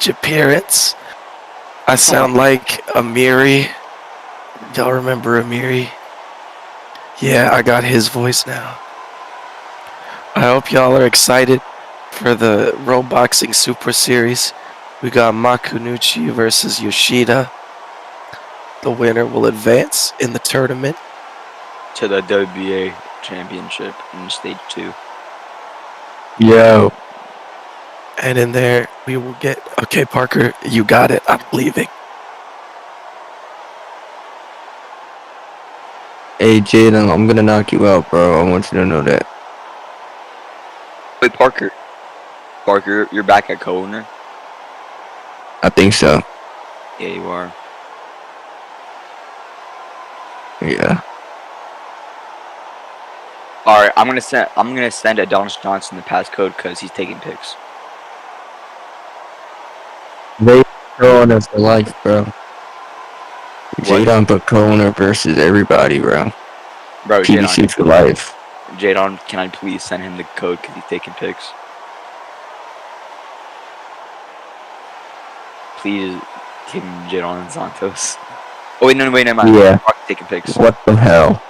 stage appearance. I sound like Amiri. Y'all remember Amiri? Yeah, I got his voice now. I hope y'all are excited for the Roboxing Super Series. We got Makunouchi versus Yoshida. The winner will advance in the tournament to the WBA championship in stage 2. Yo. And in there, we will get... Okay, Parker, you got it. I'm leaving. Hey, Jaden, I'm gonna knock you out, bro. I want you to know that. Wait, Parker, you're back at co-owner? I think so. Yeah, you are. Yeah. All right, I'm gonna send Adonis Johnson the passcode because he's taking pics. They throwing us for life, bro. Jadon put co-owner versus everybody, bro. Bro, PBC for life. Jadon, can I please send him the code because he's taking pics? Please give him Jadon and Santos. Oh wait, never mind. Yeah. Taking pics. What the hell?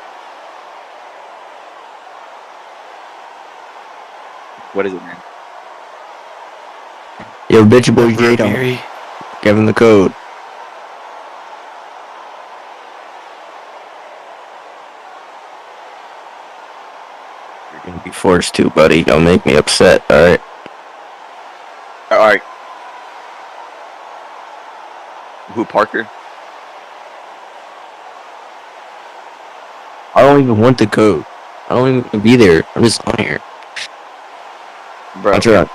What is it, man? Yo, bitch boy Jadon. Give him the code. You're gonna be forced to, buddy. Don't make me upset, alright? Alright. Who, Parker? I don't even want the code. I don't even want to be there. I'm just on here. Bro. I'll try.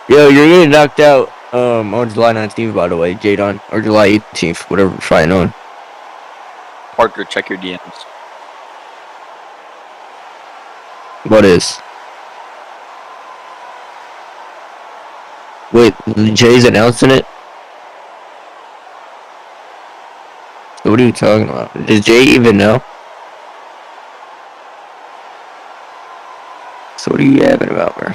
Yo, you're getting knocked out on July 19th, by the way, Jadon. Or July 18th, whatever we're fighting on. Parker, check your DMs. What is? Wait, Jay's announcing it? So what are you talking about? Does Jay even know? So what are you yapping about, bro?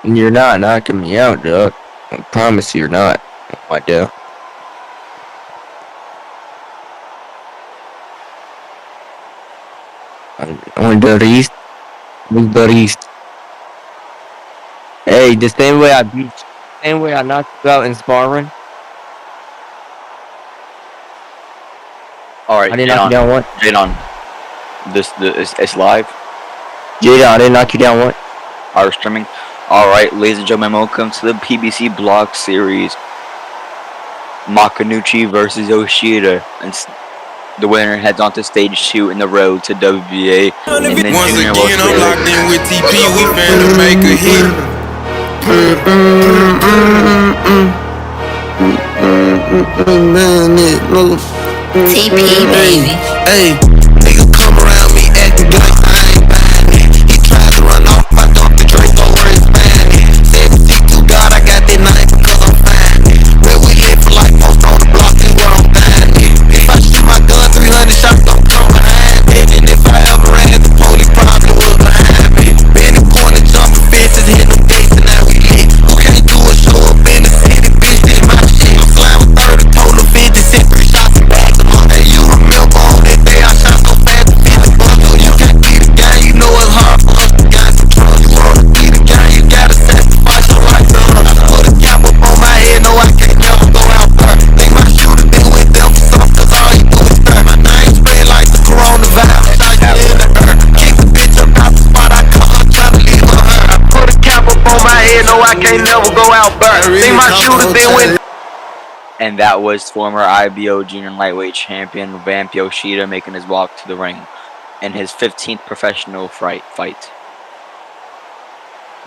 You're not knocking me out, dog. I promise you're not. I do. On the east. Move the east. Hey, the same way I beat you, same way I knocked you out in sparring. Alright, I didn't knock you down one. Jadon. It's live. Jadon, I didn't knock you down one. Our streaming. Alright, ladies and gentlemen, welcome to the PBC Block Series. Makunouchi versus Yoshida. And the winner heads on to stage 2 in the road to WBA. And then once Junior again, I'm locked in with TP. We finna make a hit. TP, baby. Hey, nigga come around me acting like I ain't buying it. He tried to run off, I dumped the drink over his body. Said, "Seek to God, I got that knife cause I'm fine." Where we live for life, most on the block, and where I'm fine. If I shoot my gun, 300 shots don't come behind me. And if I ever ran, the police probably was behind me. Been in corner, jumping fences, hitting them gates, and now we lit. Who can't do a show up in the city, bitch, this my shit. I'm flying with 30, total 50, sent 3 shots and back them up. Hey, you remember on that day I shot so fast to feel the bug. No, you can't be the guy, you know it's hard for us to got some trust. You wanna be the guy, you gotta sacrifice your life to us. I put a cap up on my head, no, I can't never go out there. Think my shooter been with them for something, cause all he do is stir. My name spread like the coronavirus. Shot you in the earth, kick the bitch up out the spot I come up, try to leave her hurt. I put a cap up on my head, no, I can't never go out there. Think my shooter been with. And that was former IBO junior lightweight champion Vamp Yoshida making his walk to the ring in his 15th professional fight.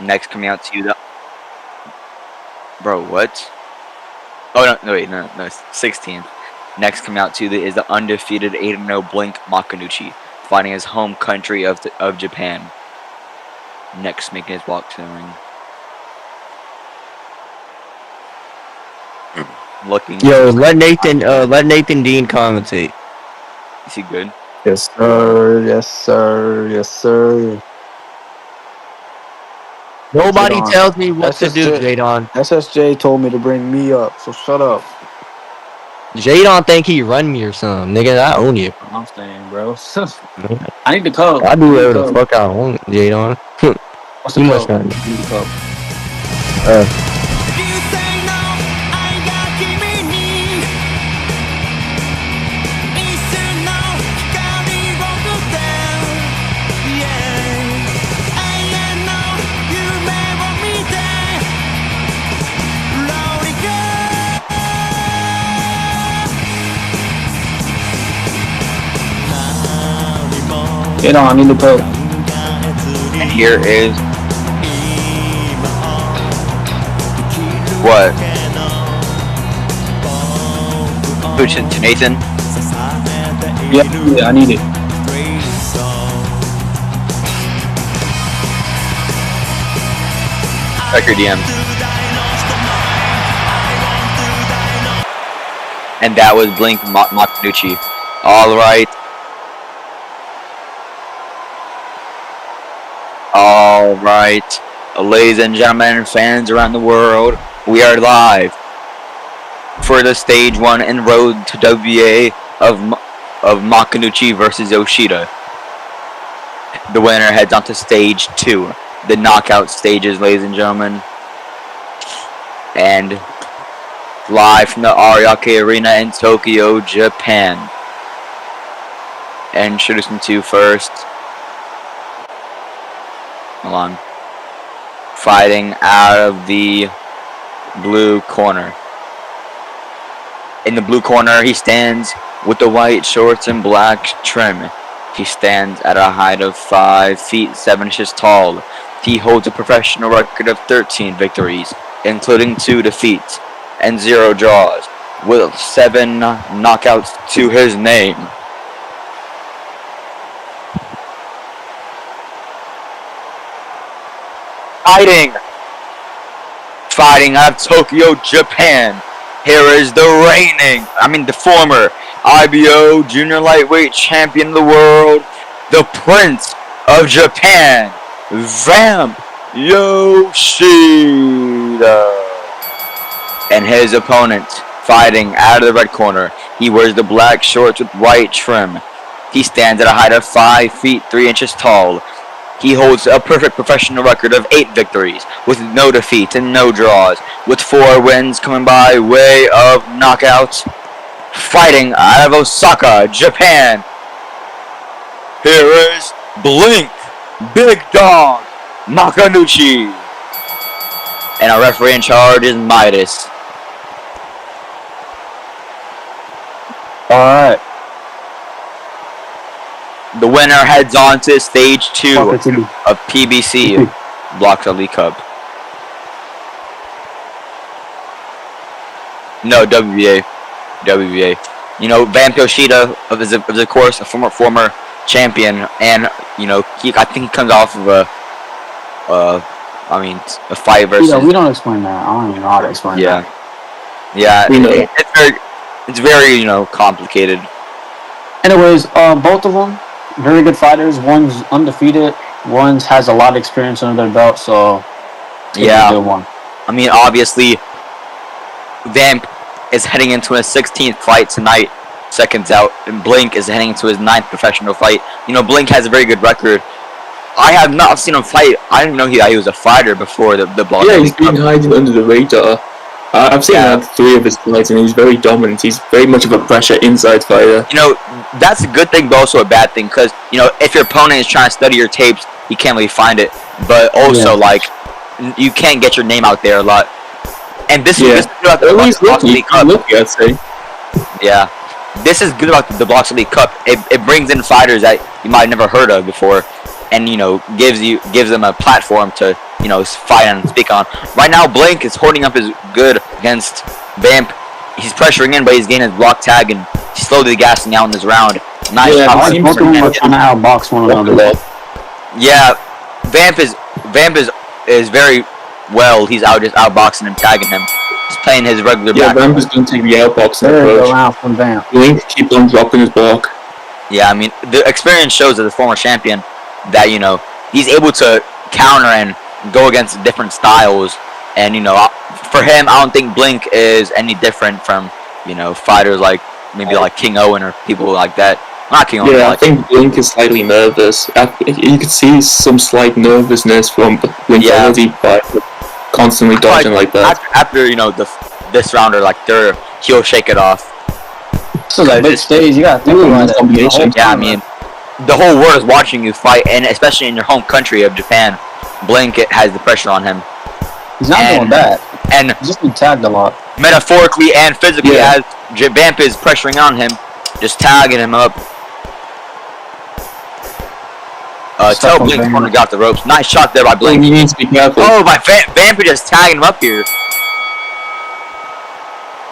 Next coming out to you, bro, what? Oh no, wait, no, 16th. Next coming out to you is the undefeated 8-0 Blink Makunouchi, fighting his home country of Japan. Next making his walk to the ring. Looking. Yo, let Nathan Dean commentate. Is he good? Yes, sir. Yes, sir. Yes, sir. Nobody Jadon. tells me what to do, SSJ, Jadon. SSJ told me to bring me up, so shut up. Jadon think he run me or something. Nigga, I own you. I'm saying, bro. I need the cup. I I do need the whatever the cup. fuck I want, Jadon. What's the You must cup? not. I need the cup. Get on, I need the cup. And here is what? Which to Nathan? Yeah, I need it. Check your DMs. And that was Blink Makunouchi. All right. All right. Ladies and gentlemen, fans around the world, we are live for the stage 1 and road to WA of Makunouchi versus Yoshida. The winner heads on to stage 2, the knockout stages, ladies and gentlemen. And live from the Ariake Arena in Tokyo, Japan. Introducing to first. Hold on. Fighting out of the blue corner. In the blue corner, he stands with the white shorts and black trim. He stands at a height of 5 feet 7 inches tall. He holds a professional record of 13 victories, including 2 defeats and 0 draws, with 7 knockouts to his name. Fighting out of Tokyo, Japan. Here is the former IBO Junior Lightweight Champion of the world, the Prince of Japan, Vamp Yoshida. And his opponent, fighting out of the red corner. He wears the black shorts with white trim. He stands at a height of 5 feet 3 inches tall. He holds a perfect professional record of 8 victories, with no defeats and no draws, with 4 wins coming by way of knockouts. Fighting out of Osaka, Japan. Here is Blink, Big Dog, Makunouchi. And our referee in charge is Midas. Alright. The winner heads on to stage 2 of PBC, Blocks Elite Cup. No, WBA. You know, Vamp Yoshida is of course a former champion, and you know I think he comes off of a fight versus. We don't explain that. I don't even know how to explain that. Yeah, it's very complicated. Anyways, both of them very good fighters. One's undefeated. One has a lot of experience under their belt. So yeah, a good one. I mean, obviously, Vamp is heading into his 16th fight tonight, seconds out, and Blink is heading into his 9th professional fight. You know, Blink has a very good record. I have not seen him fight. I didn't know he was a fighter before the Blog. Yeah, he's been hiding under the radar. I've seen 3 of his fights, and he's very dominant. He's very much of a pressure inside fighter. You know, that's a good thing, but also a bad thing, because if your opponent is trying to study your tapes, you can't really find it. But also, you can't get your name out there a lot. And this is good about the Blocks Elite Cup. I'd say. Yeah, this is good about the Blocks Elite Cup. It brings in fighters that you might have never heard of before, and gives them a platform to fight and speak on. Right now, Blink is holding up his good against Vamp. He's pressuring in, but he's getting his block tag and he's slowly gassing out in this round. Both of them are trying to outbox one another. Yeah, Vamp is very well. He's just outboxing and tagging him. He's playing his regular back. Vamp is going to take the outboxing There approach. go out from Vamp. Blink keep on dropping his block. Yeah, I mean, the experience shows as a former champion that, he's able to counter and go against different styles. And, for him, I don't think Blink is any different from, fighters like maybe like King Owen or people like that. Not King Owen. Yeah, I like, think Blink is slightly nervous. You could see some slight nervousness from Blink's ability by constantly dodging like that. After this rounder, like he'll shake it off. This is a big stage. You gotta think about it. Combination. Yeah, I mean, the whole world is watching you fight, and especially in your home country of Japan, Blink has the pressure on him. He's not doing bad. And He's just been tagged a lot. Metaphorically and physically, as Vamp is pressuring on him, just tagging him up. Tell Blink to got the ropes. Nice shot there by Blink. He needs to be careful. Oh, by Vamp is just tagging him up here.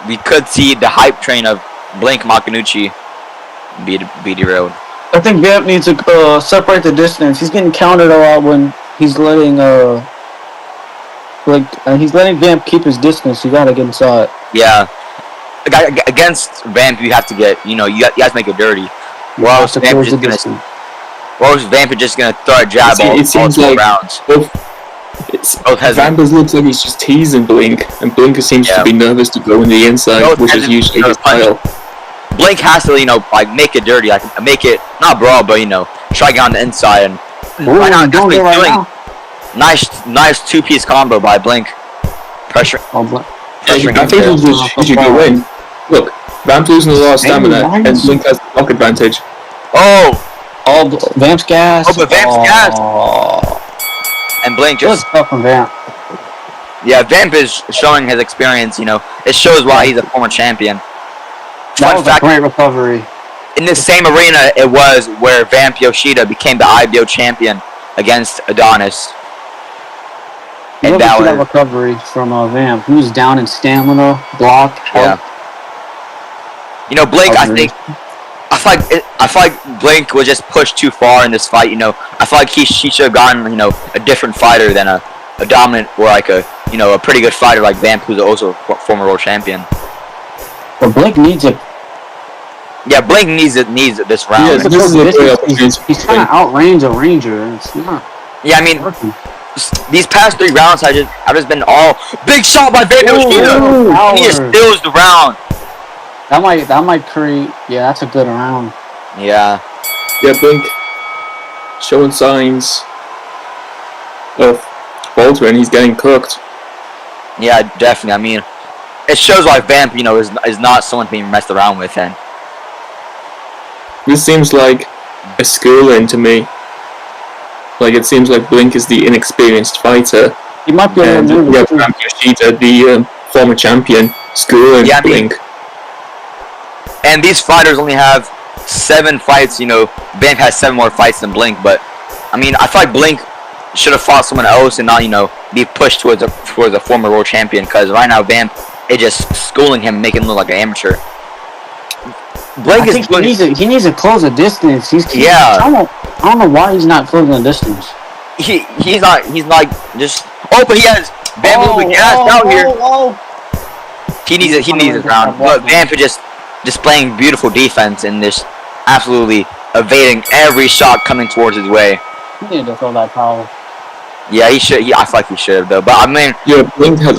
We could see the hype train of Blink Makunouchi be derailed. I think Vamp needs to separate the distance. He's getting countered a lot when he's letting he's letting Vamp keep his distance. You gotta get inside. Yeah, against Vamp, you have to get you have to make it dirty. Or else Vamp is just gonna throw a jab all 2 rounds. Vamp looks like he's just teasing Blink, and Blink seems to be nervous to go on the inside, which is usually his style. Blink has to, make it dirty, make it not brawl, but try to get on the inside and why not just doing nice 2-piece combo by Blink. Pressure. I think he should go in. Look, Vamp's losing a lot of stamina, and Blink has the block advantage. Vamp's gas. Oh, but Vamp's gas. And Blink just. Tough from Vamp. Yeah, Vamp is showing his experience. It shows why he's a former champion. That was a great recovery. In this same arena, it was where Vamp Yoshida became the IBO champion against Adonis. And that was that recovery from Vamp. He was down in stamina, block, health. Yeah. Blink. I feel like Blink was just pushed too far in this fight. I feel like he should have gotten a different fighter than a dominant or like a pretty good fighter like Vamp, who's also a former world champion. But Blink needs it. Yeah, Blink needs this round. Yeah, this is a great opportunity. He's trying to outrange a ranger, and it's not. Yeah, I mean, these past 3 rounds, I've just been all big shot by Vamp Yoshida. He just steals the round. That might create. Yeah, that's a good round. Yeah. Yeah, Blink showing signs of faltering. He's getting cooked. Yeah, definitely. I mean, it shows why Vamp, is not someone being messed around with, and this seems like a schooling to me. Like, it seems like Blink is the inexperienced fighter. He might be and Vamp Yoshida, the former champion, schooling Blink. And these fighters only have 7 fights. Vamp has 7 more fights than Blink, but I mean, I feel like Blink should have fought someone else and not, be pushed towards a former world champion. Because right now, Vamp is just schooling him, making him look like an amateur. Blink he needs to close the distance. I don't know why he's not closing the distance. He's not just. Oh, but he has Vamp a little bit gassed out here. He needs his round. But Vamp is just displaying beautiful defense and just absolutely evading every shot coming towards his way. He needed to throw that power. Yeah, he should. I feel like he should have though. But I mean, Blink has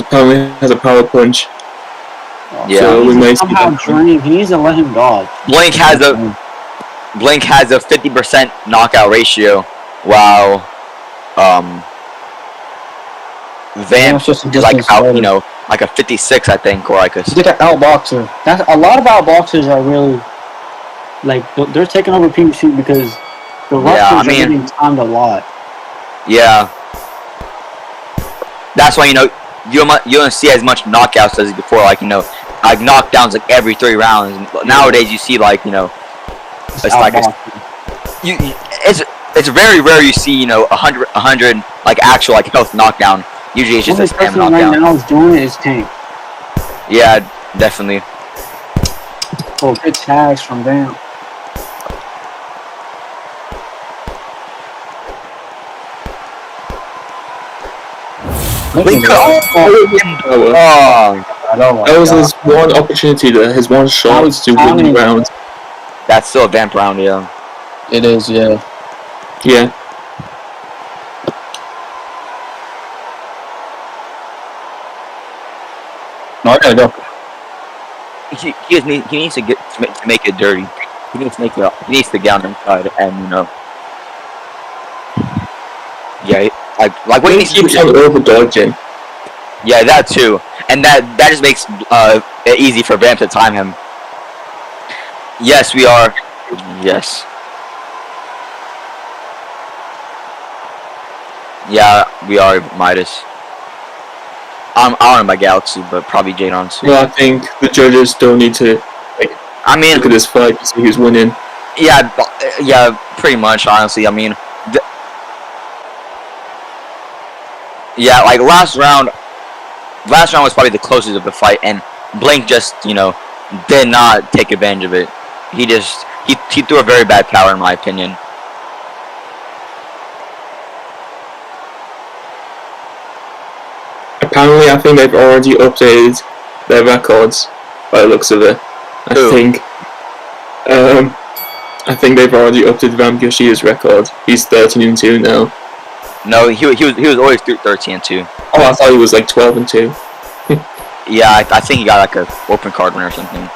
a power punch. Yeah, so we might he needs to let him dodge. Blink has a 50% knockout ratio, while Vamp is like about like a 56, I think, or like a. He's like an outboxer. A lot of outboxers are really they're taking over PBC because the Russians are getting timed a lot. Yeah, that's why you don't see as much knockouts as before. Like knockdowns like every 3 rounds. Nowadays you see it's like it's very rare you see 100 like actual health knockdown. Usually it's just a spam knockdown. Right now is doing it is Tank. Yeah, definitely. Oh, good tags from Vamp. That was his one opportunity, his one shot to win the round. That's still a Vamp round, yeah. It is, yeah. Yeah. No, I gotta go. He needs to get to make it dirty. He needs to make it. He needs to get on inside, and yeah, like what he He needs to keeps do. on over dodging. Yeah, that too, and that just makes it easy for Vamp to time him. Yes, we are. Yes. Yeah, we are Midas. I'm on my Galaxy, but probably Jadon too. Well, I think the judges don't need to I mean, look at this fight to see who's winning. yeah, pretty much. Honestly, I mean, yeah, like last round was probably the closest of the fight, and Blink just did not take advantage of it. He threw a very bad power, in my opinion. Apparently, I think they've already updated their records by the looks of it. I think they've already updated Vamp Yoshida's record. He's 13-2 now. No, he was always 13-2. Oh, I thought he was like 12-2. Yeah, I think he got like a open card win or something.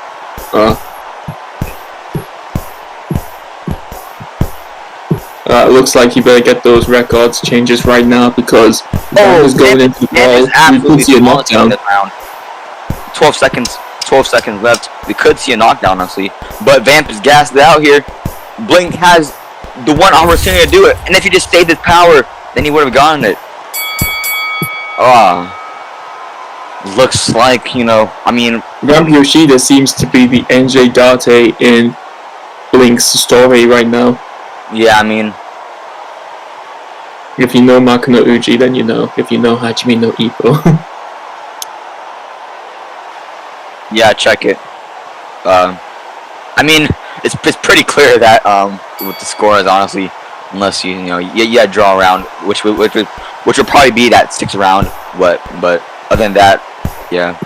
It looks like you better get those records changes right now because Vamp is going into the ball. We could see a knockdown. 12 seconds left. We could see a knockdown, honestly. But Vamp is gassed out here. Blink has the one opportunity to do it, and if he just stayed his power, then he would have gotten it. Looks like, I mean... Vamp Yoshida seems to be the NJ Date in Blink's story right now. Yeah, I mean... If you know Makunouchi, then you know. If you know Hajime no Ippo. Yeah, check it. I mean, it's pretty clear that what the score is, honestly, unless you draw around, which would probably be that 6th round. But other than that, yeah.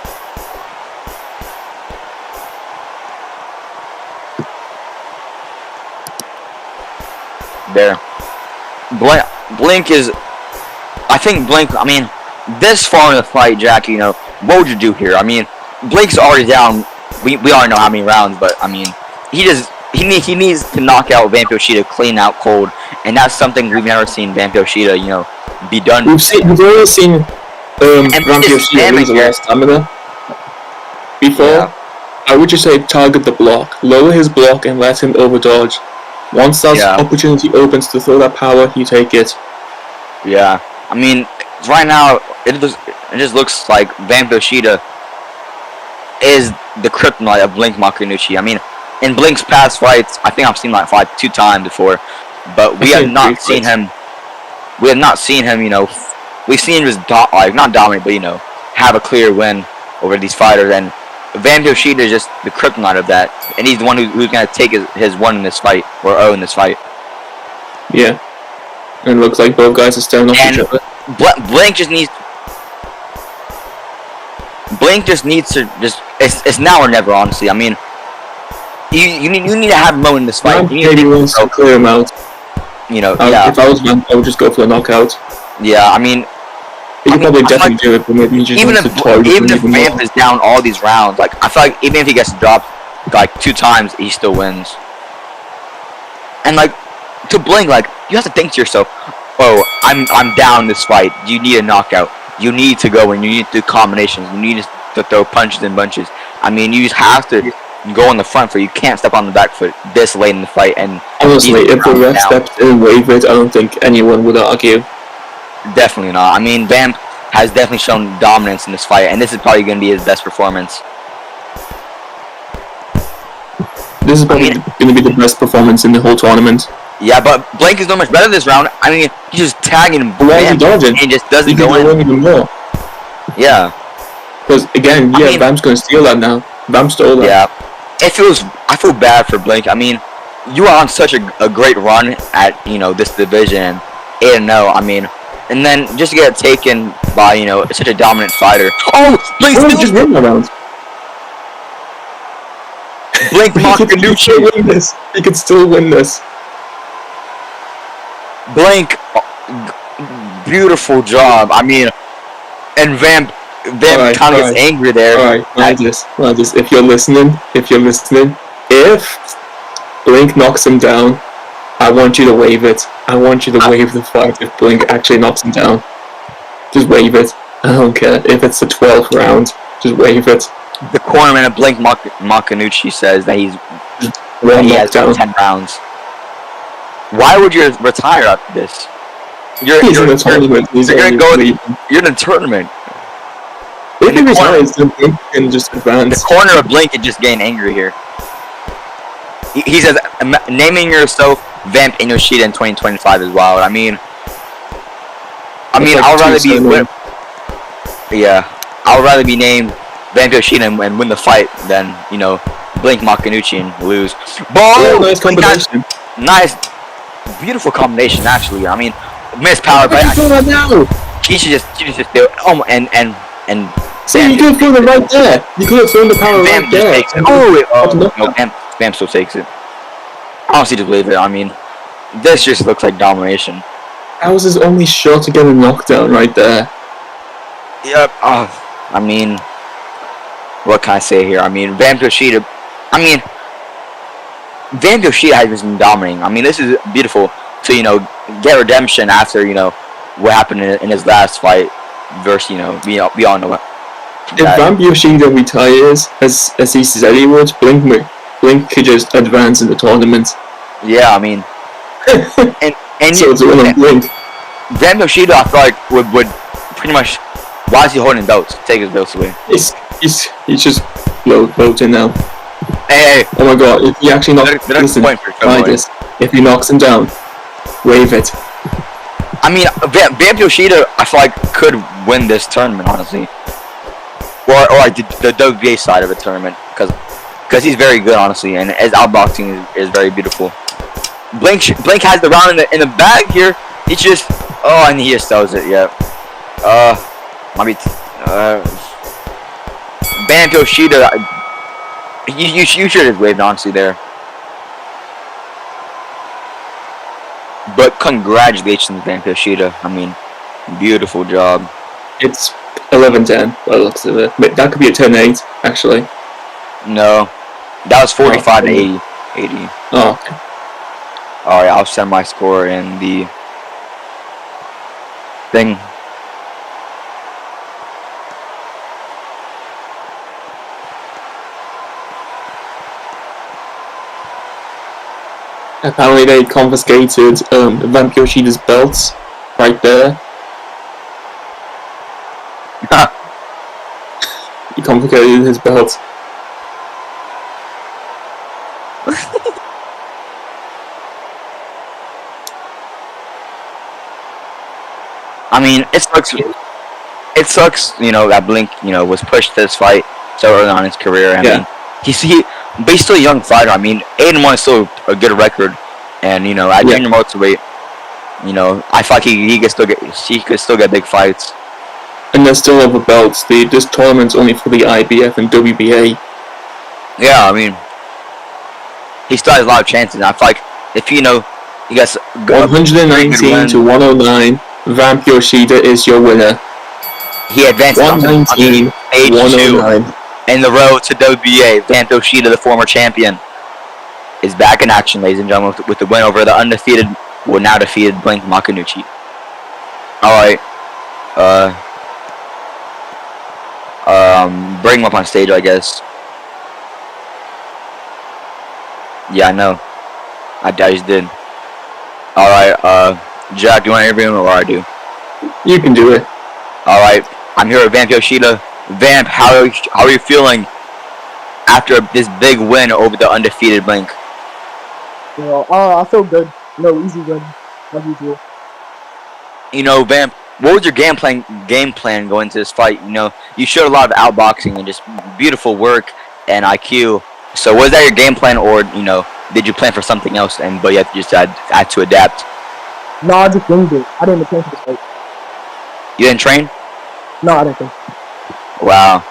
There. Blink is. I think Blink. I mean, this far in the fight, Jack. What would you do here? I mean, Blink's already down. We already know how many rounds, but I mean, he needs to knock out Vamp Yoshida clean out cold, and that's something we've never seen Vamp Yoshida, be done. We've already seen Vamp Yoshida lose a lot of stamina before. Yeah. I would just say target the block, lower his block, and let him overdodge. Once that opportunity opens to throw that power, you take it. Yeah, I mean, right now it just looks like Vamp Yoshida is the kryptonite of Blink Makunouchi. I mean, in Blink's past fights, I think I've seen that fight 2 times before, but we have not seen him. We have not seen him. We've seen him just not dominate, but have a clear win over these fighters. And Vamp Yoshida is just the kryptonite of that, and he's the one who's gonna take his 1 in this fight or 0 in this fight. Yeah, and it looks like both guys are staring off each other. Blink just needs to it's now or never, honestly. I mean, you need to have a moment in this fight. Maybe wants to clear him out. If I was Vamp, I would just go for a knockout. Yeah, I mean, he could probably definitely do it, but maybe he just even wants to target if Vamp more. is down all these rounds, like I feel like even if he gets dropped like 2 times, he still wins. And like to Blink, like you have to think to yourself, oh, I'm down this fight. You need a knockout. You need to go and you need to do combinations. You need to throw punches and bunches. I mean, you just have to go on the front foot. You can't step on the back foot this late in the fight. And honestly, if the ref stepped in and waved it, I don't think anyone would argue. Definitely not. I mean, Vamp has definitely shown dominance in this fight, and this is probably going to be his best performance. This is probably going to be the best performance in the whole tournament. Yeah, but Blink is not much better this round. I mean, he's just tagging Vamp, and he just doesn't go in. Even more. Yeah. Because again, Vamp's going to steal that now. Vamp stole that. Yeah. I feel bad for Blink. I mean, you are on such a great run at this division, 8-0. I mean, and then just to get taken by such a dominant fighter. Oh, Blink just win that round. Blink He could Makunouchi. still win this. He could still win this. Blink. Beautiful job. I mean, and Vamp Alright, kind of gets alright. angry there. Alright, Mantis, if you're listening, if Blink knocks him down, I want you to wave it. I want you to wave the flag if Blink actually knocks him down. Just wave it. I don't care if it's the 12th round. Just wave it. The cornerman of Blink Makunouchi says that he has knockdown. 10 rounds. Why would you retire after this? He's in the tournament. You're in the tournament. If he retires, then Blink can just advance. The corner of Blink is just getting angry here. He says, naming yourself Vamp and Yoshida in 2025 is wild. I mean, I'd rather be I'd rather be named Vamp Yoshida and win the fight than, you know, Blink Makunouchi and lose. Yeah, nice combination. Nice, beautiful combination actually. I mean, missed power, but she should just do it. Oh, and See, you could have thrown it right there. You could have thrown the power Vamp right just there. takes it. No, Vamp still takes it. Honestly, just leave it. I mean, this just looks like domination. That was his only shot to get a knockdown right there. Yep. I mean, what can I say here? I mean, Vamp Yoshida has been dominating. I mean, this is beautiful to, you know, get redemption after, you know, what happened in his last fight versus, you know, we all know what. If Vamp Yoshida retires, as he said he would, Blink could just advance in the tournament. Yeah, I mean, and so it's a win on Blink. Vamp Yoshida, I feel like would pretty much. Why is he holding belts? Take his belts away. He's just floating now. Hey. Oh my god! If he actually knocks, if he knocks him down, wave it. I mean, Vamp Yoshida, I feel like could win this tournament, honestly. Or like the WBA side of the tournament, because he's very good, honestly, and his outboxing is very beautiful. Blink has the round in the bag here. He just and he just sells it. Yeah. Vamp Yoshida. You should have waved, honestly, there. But congratulations, Vamp Yoshida. I mean, beautiful job. It's 11-10 by the looks of it. But that could be a 10-8, actually. No. That was 45 to 80. Oh, okay. Alright, I'll send my score in the thing. Apparently they confiscated Vamp Yoshida's belts right there. He confiscated his belts. I mean, it sucks. It sucks, you know, that Blink, you know, was pushed to this fight so early on in his career. I mean, but he's still a young fighter. I mean, 8-1 is still a good record, and you know, at junior welterweight, you know, I feel like he could still get big fights. And there's still other belts. This tournament's only for the IBF and WBA. Yeah, I mean, he still has a lot of chances. And I feel like if you know, you guys 119 to 109, Vamp Yoshida is your winner. He advanced 119, 109. In the road to WBA. Vamp Yoshida, the former champion, is back in action, ladies and gentlemen, with the win over the undefeated, now defeated Blink Makunouchi. Alright. Bring him up on stage, I guess. Yeah, I know. I just did. Alright, Jack, do you want to interview him or I do? You can do it. Alright, I'm here with Vamp Yoshida. Vamp, how are you feeling after this big win over the undefeated Blink? You know, I feel good. No, easy win, like usual. You know, Vamp, what was your game plan going into this fight? You know, you showed a lot of outboxing and just beautiful work and IQ. So was that your game plan, or you know, did you plan for something else but you just had to adapt? No, I just winged it. I didn't plan for this fight. You didn't train? No, I didn't think. Wow.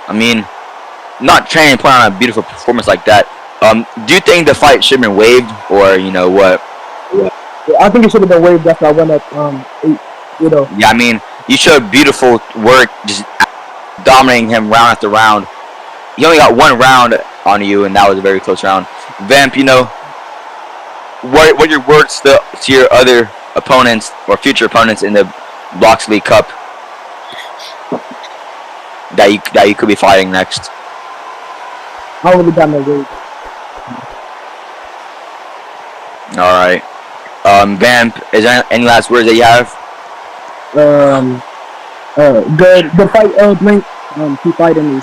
I mean, not training and putting on a beautiful performance like that Do you think the fight should have been waived, or you know what? Yeah, I think it should have been waived after I went up 8. You know. Yeah, I mean, you showed beautiful work, just dominating him round after round. You only got 1 round on you, and that was a very close round. Vamp, you know, what are your words to your other opponents or future opponents in the Blocks League Cup that you could be fighting next? I don't really got no weight. All right. Vamp, is there any last words that you have? Good fight, Blink. Keep fighting these.